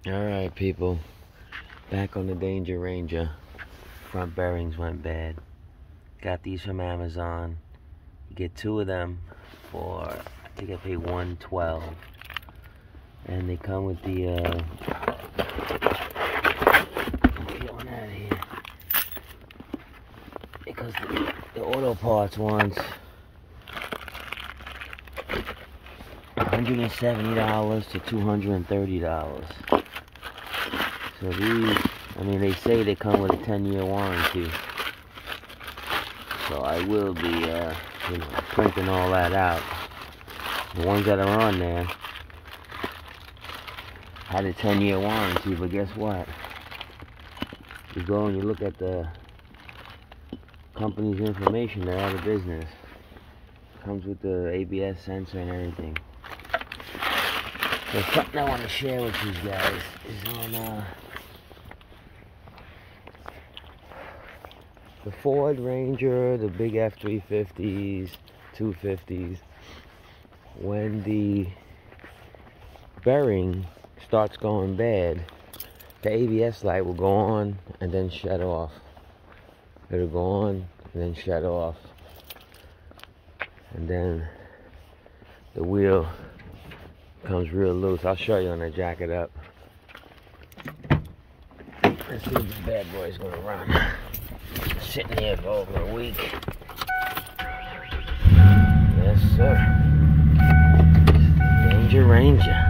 Alright people, back on the Danger Ranger. Front bearings went bad. Got these from Amazon. You get 2 of them for, I think I paid $112. And they come with the, get one out of here. Because the auto parts wants $170 to $230. So these, I mean, they say they come with a 10-year warranty. So I will be, printing all that out. The ones that are on there had a 10-year warranty, but guess what? You go and you look at the company's information, they're out of business. Comes with the ABS sensor and everything. So something I want to share with you guys is on the Ford Ranger, the big F-350s, 250s. When the bearing starts going bad, the ABS light will go on and then shut off. It'll go on and then shut off. And then the wheel comes real loose. I'll show you when I jack it up. Let's see if this bad boy's gonna run. Sitting here for over a week. Yes, sir. Danger Ranger.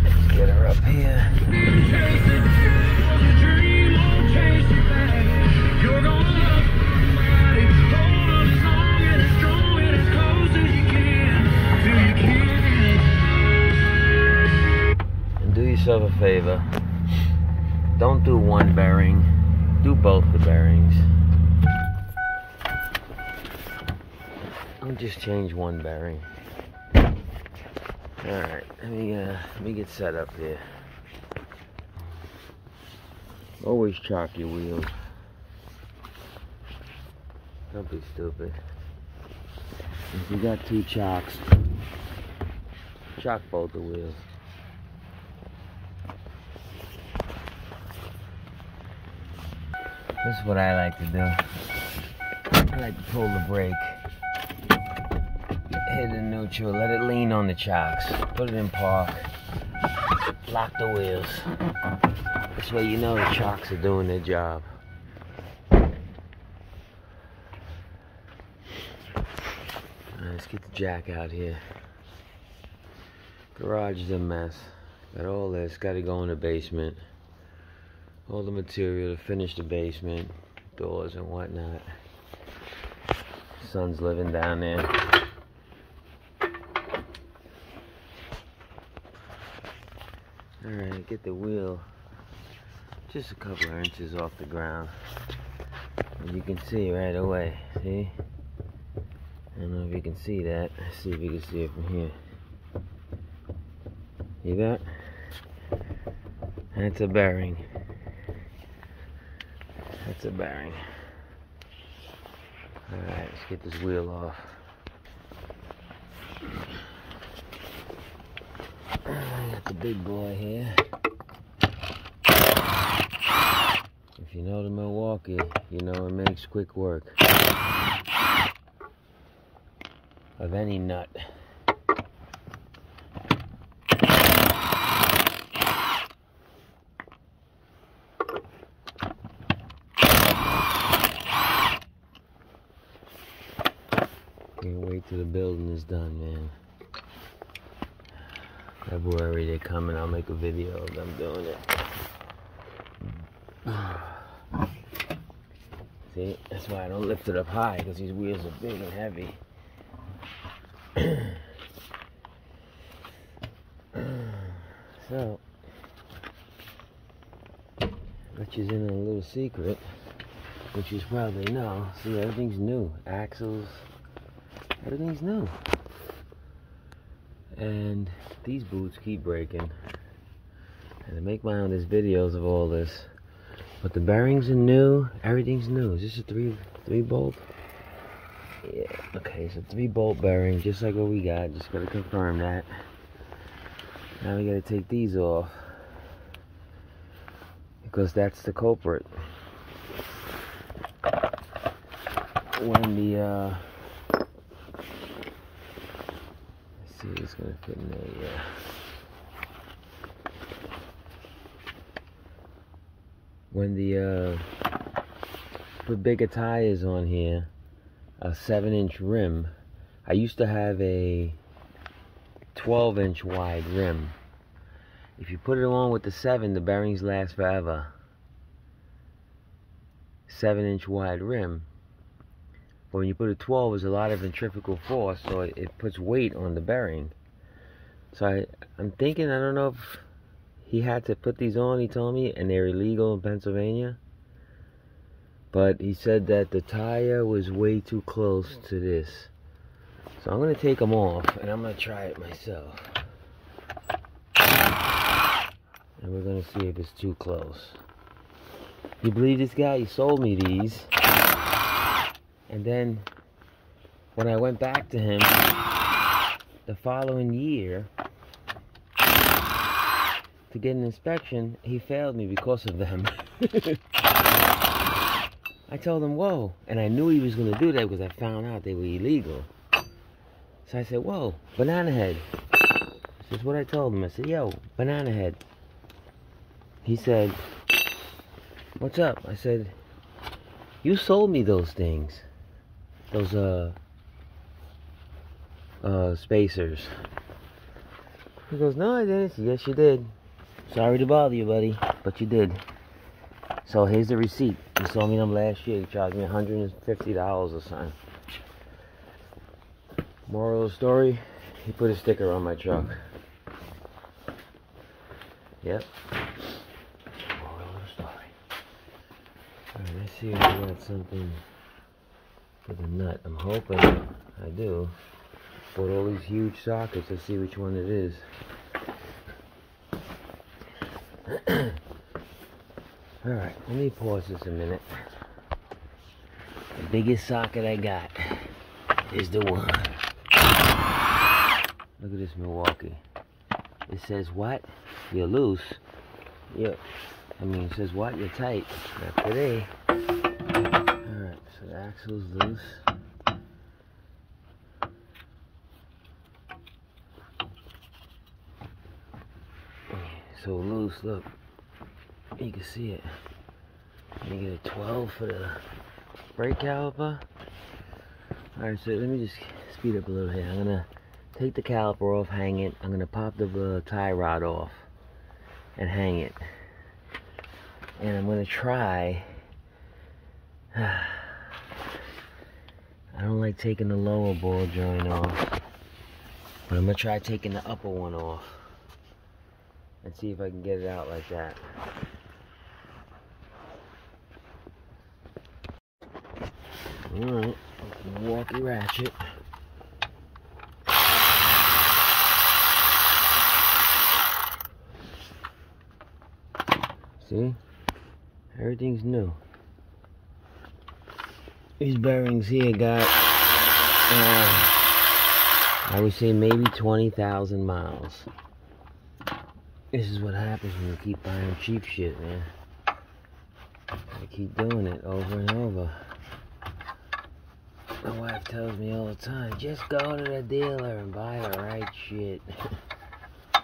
Let's get her up here. Do yourself a favor, don't do one bearing, do both the bearings. Don't just change one bearing. Alright, let me get set up here. Always chalk your wheels. Don't be stupid. If you got 2 chocks, chalk both the wheels. This is what I like to do. I like to pull the brake, hit the neutral, let it lean on the chocks, put it in park, lock the wheels. This way you know the chocks are doing their job. Let's get the jack out here. Garage is a mess. Got all this, got to go in the basement. All the material to finish the basement, doors and whatnot. Son's living down there. Alright, get the wheel just a couple of inches off the ground. And you can see right away, see? I don't know if you can see that. Let's see if you can see it from here. See that? That's a bearing. That's a bearing. Alright, let's get this wheel off. I got the big boy here. If you know the Milwaukee, you know it makes quick work of any nut. Can't wait till the building is done, man. February they're coming, I'll make a video of them doing it. See, that's why I don't lift it up high, because these wheels are big and heavy. So, let you in on a little secret, which you probably know. See, everything's new. Axles, everything's new. And these boots keep breaking. And I make my own videos of all this. But the bearings are new, everything's new. Is this a three bolt? Yeah, okay, so 3 bolt bearings, just like what we got. Just gotta confirm that. Now we gotta take these off, because that's the culprit. When the, let's see if it's gonna fit in there, yeah. When the, put bigger tires on here, a 7-inch rim. I used to have a 12-inch wide rim. If you put it on with the 7, the bearings last forever. 7-inch wide rim. But when you put a 12, there's a lot of centrifugal force, so it puts weight on the bearing. So I'm thinking, I don't know if he had to put these on, he told me, and they're illegal in Pennsylvania. But he said that the tire was way too close to this. So I'm going to take them off, and I'm going to try it myself. And we're going to see if it's too close. You believe this guy? He sold me these. And then, when I went back to him, the following year, to get an inspection, he failed me because of them. I told him, whoa. And I knew he was going to do that because I found out they were illegal. So I said, whoa, Banana Head. This is what I told him. I said, yo, Banana Head. He said, what's up? I said, you sold me those things. Those, spacers. He goes, no, I didn't. I said, yes, you did. Sorry to bother you, buddy, but you did. So here's the receipt. He sold me them last year. He charged me $150 or something. Moral of the story, he put a sticker on my truck. Yep. Moral of the story. Alright, let's see if we got something for the nut. I'm hoping I do. Bought all these huge sockets. Let's see which one it is. Alright, let me pause this a minute. The biggest socket I got is the one. Look at this Milwaukee. It says what? You're loose. Yep. I mean, it says what? You're tight. Not today. Alright, so the axle's loose. So loose, look. You can see it. You get a 12 for the brake caliper. Alright, so let me just speed up a little here. I'm gonna take the caliper off, hang it. I'm gonna pop the tie rod off and hang it. And I'm gonna try. I don't like taking the lower ball joint off, but I'm gonna try taking the upper one off and see if I can get it out like that. Alright, Milwaukee ratchet. See? Everything's new. These bearings here got, I would say maybe 20,000 miles. This is what happens when you keep buying cheap shit, man. I keep doing it over and over. My wife tells me all the time, just go to the dealer and buy the right shit. I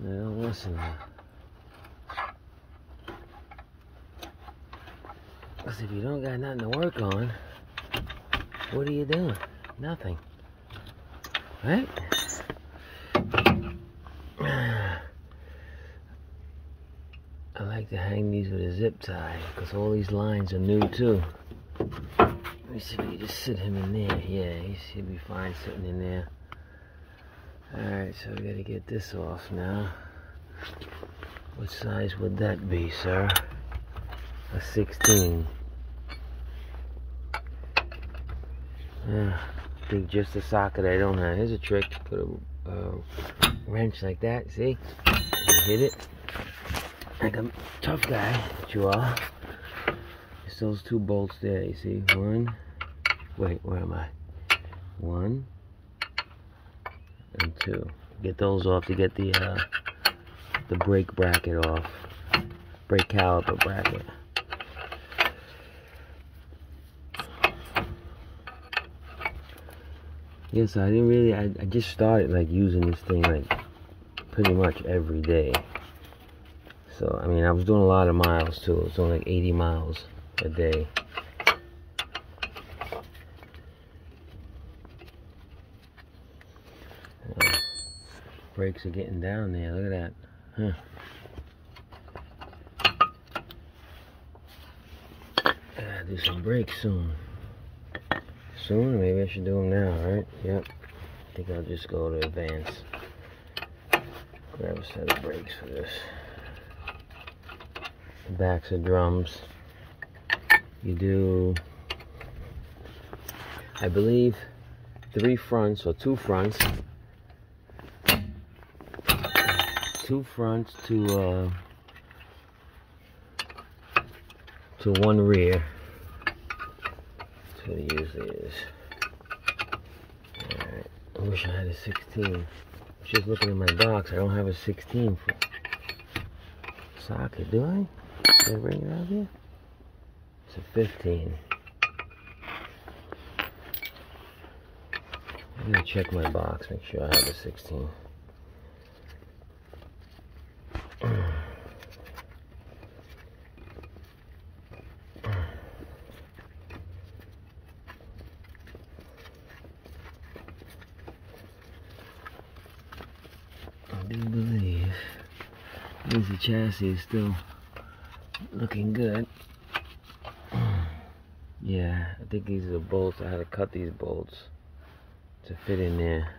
don't listen to her. Because if you don't got nothing to work on, what are you doing? Nothing. Right? I like to hang these with a zip tie because all these lines are new too. Let me see if we can just sit him in there. Yeah, he'll be fine sitting in there. Alright, so we gotta get this off now. What size would that be, sir? A 16. Yeah, I think just the socket I don't have. Here's a trick. Put a wrench like that, see? You hit it. Like a tough guy that you are. It's those 2 bolts there, you see? One. Wait, where am I? 1 and 2. Get those off to get the brake bracket off. Brake caliper bracket. Yes, I didn't really, I just started like using this thing like pretty much every day. So, I mean, I was doing a lot of miles too. I was doing like 80 miles a day. Brakes are getting down there, look at that. Huh. I gotta do some brakes soon. Soon? Maybe I should do them now, right? Yep. I think I'll just go to advance. Grab a set of brakes for this. The backs of drums. You do, I believe, 3 fronts or 2 fronts. 2 fronts to 1 rear. That's what it usually is. Alright, I wish I had a 16. Just looking at my box, I don't have a 16 for socket, do I? Did I bring it out here? It's a 15. I'm gonna check my box, make sure I have a 16. I do believe the chassis is still looking good. Yeah, I think these are the bolts. I had to cut these bolts to fit in there.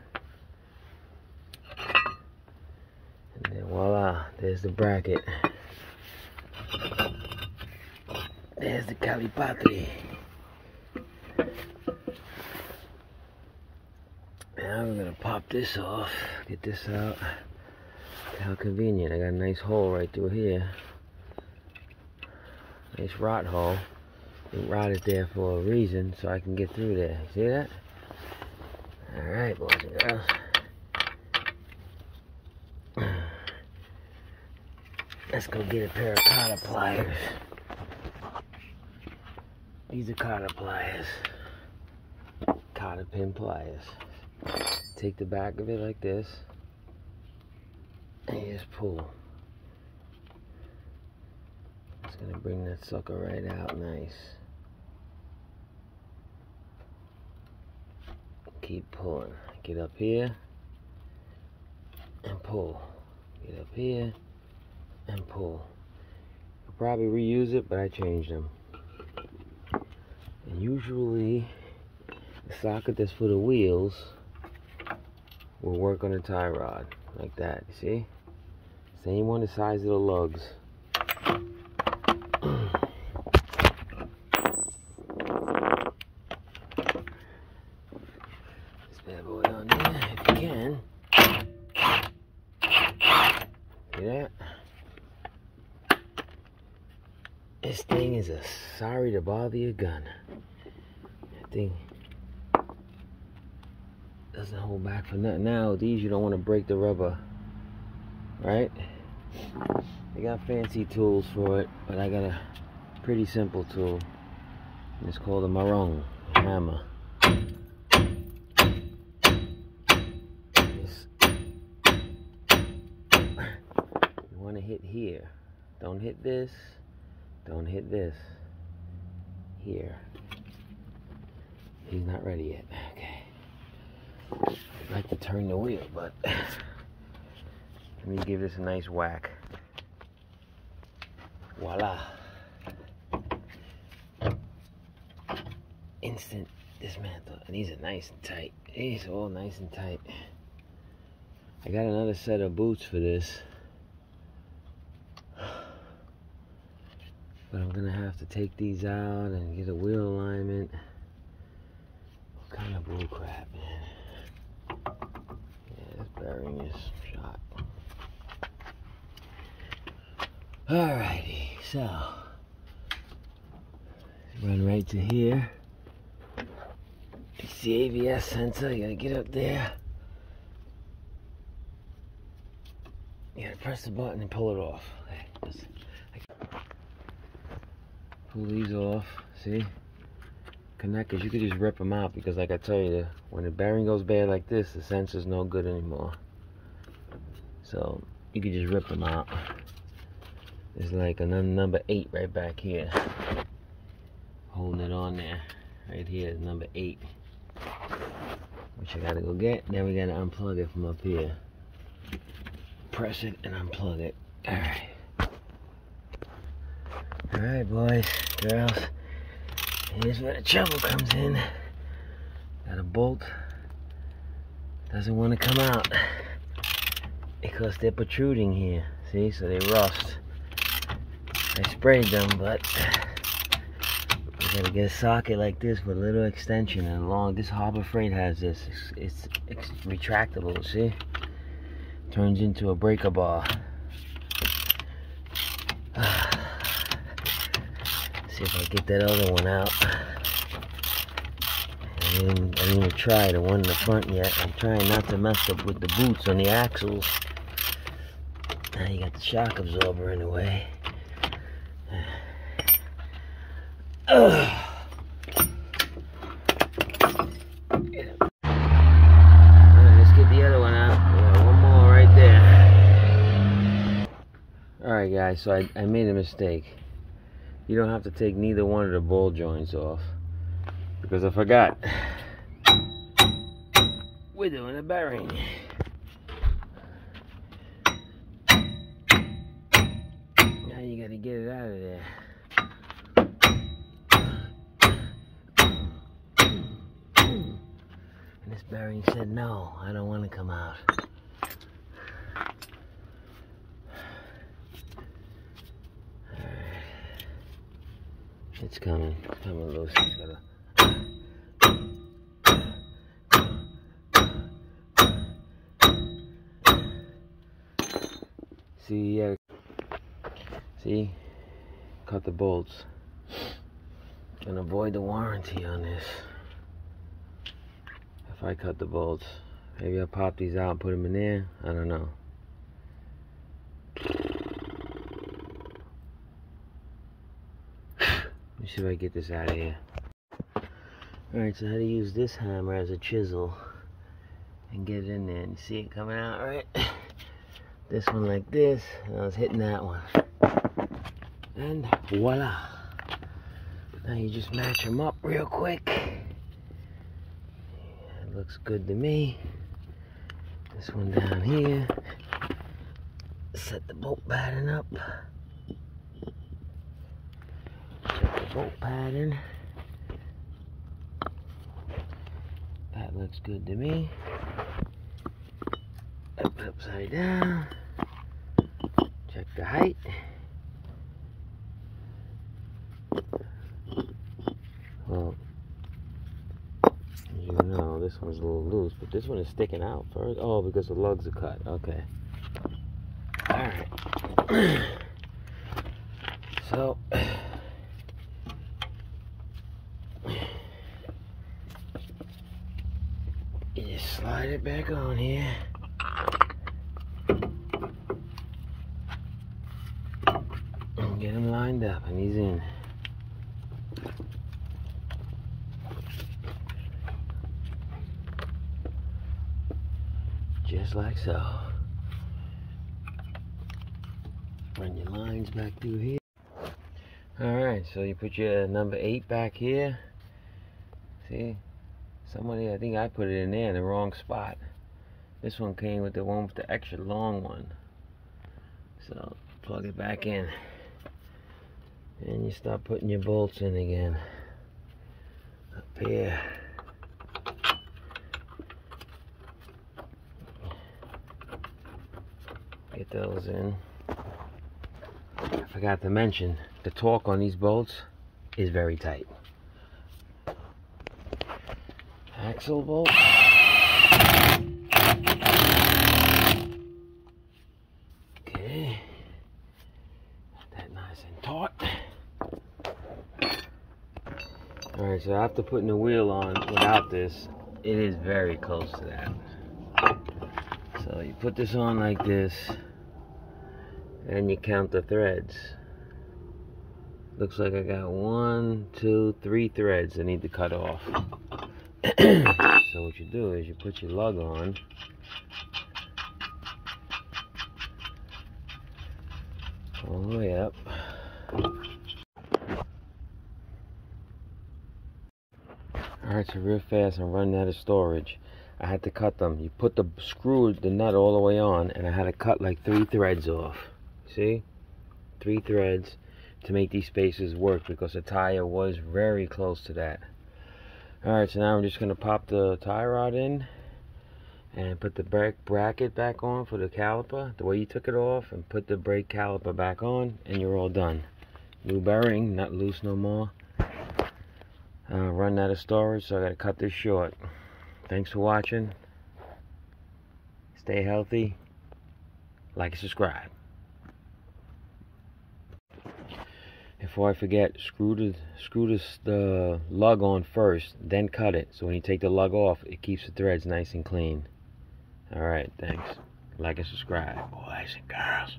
And then voila, there's the bracket. There's the calipatri. Now we're gonna pop this off, get this out. How convenient, I got a nice hole right through here. Nice rot hole. It rotted there for a reason, so I can get through there. See that? Alright, boys and girls. Let's go get a pair of cotter pliers. These are cotter pliers. Cotter pin pliers. Take the back of it like this. And you just pull. It's gonna bring that sucker right out nice. Keep pulling. Get up here and pull. Get up here and pull. You'll probably reuse it, but I changed them. And usually the socket that's for the wheels will work on a tie rod like that. You see? Same one, the size of the lugs. This bad boy on there, if you can. See that? This thing is a sorry to bother your gun. That thing doesn't hold back for nothing. Now, these you don't want to break the rubber, right? They got fancy tools for it, but I got a pretty simple tool. And it's called a marrone hammer. You want to hit here. Don't hit this. Don't hit this. Here. He's not ready yet. Okay. I'd like to turn the wheel, but let me give this a nice whack. Voila. Instant dismantle. And these are nice and tight. These are all nice and tight. I got another set of boots for this. But I'm gonna have to take these out and get a wheel alignment. What kind of bull crap, man? Yeah, this bearing is shot. Alrighty, so run right to here. That's the ABS sensor. You gotta get up there. You gotta press the button and pull it off. Pull these off. See? Connectors, you could just rip them out because, like I tell you, when the bearing goes bad like this, the sensor's no good anymore. So you could just rip them out. There's like another number 8 right back here, holding it on there. Right here is number 8, which I gotta go get. Then we gotta unplug it from up here. Press it and unplug it. Alright. Alright, boys, girls. Here's where the trouble comes in. Got a bolt. Doesn't want to come out because they're protruding here. See, so they rust. I sprayed them, but you gotta get a socket like this with a little extension and long. This Harbor Freight has this. It's retractable. See, turns into a breaker bar. See if I get that other one out. I didn't even try the one in the front yet. I'm trying not to mess up with the boots on the axles. Now you got the shock absorber in the way. Alright, let's get the other one out. Yeah, one more right there. Alright guys, so I made a mistake. You don't have to take neither one of the ball joints off because I forgot. We're doing a bearing. Now you gotta get it out of there. And this bearing said, no, I don't want to come out. It's coming loose. It's gotta... See, yeah. See, cut the bolts. Gonna avoid the warranty on this. If I cut the bolts, maybe I'll pop these out and put them in there. I don't know. Let me see if I get this out of here. Alright, so how to use this hammer as a chisel and get it in there. And see it coming out, right? This one like this, and I was hitting that one. And voila. Now you just match them up real quick. It looks good to me. This one down here. Set the bolt pattern up. Check the bolt pattern. That looks good to me. Upside down. Check the height. Well, as you know, this one's a little loose, but this one is sticking out first. Oh, because the lugs are cut. Okay. Alright. So, you just slide it back on here. And get him lined up, and he's in. Just like so. Run your lines back through here. Alright, so you put your number 8 back here. See? Somebody, I think I put it in there in the wrong spot. This one came with the one with the extra long one. So, plug it back in. And you start putting your bolts in again. Up here. Get those in. I forgot to mention, the torque on these bolts is very tight. Axle bolt. Okay. Got that nice and taut. Alright, Alright, so after putting the wheel on without this, it is very close to that. So you put this on like this, and you count the threads. Looks like I got 1, 2, 3 threads I need to cut off. So what you do is you put your lug on. All the way up. Alright, so real fast, I'm running out of storage. I had to cut them. You put the nut all the way on, and I had to cut like 3 threads off. See? 3 threads to make these spaces work, because the tire was very close to that. Alright, so now I'm just going to pop the tie rod in and put the brake bracket back on for the caliper the way you took it off, and put the brake caliper back on, and you're all done. New bearing, not loose no more. Running out of storage, so I gotta cut this short. Thanks for watching. Stay healthy. Like and subscribe. Before I forget, screw the lug on first, then cut it. So when you take the lug off, it keeps the threads nice and clean. Alright, thanks. Like and subscribe, boys and girls.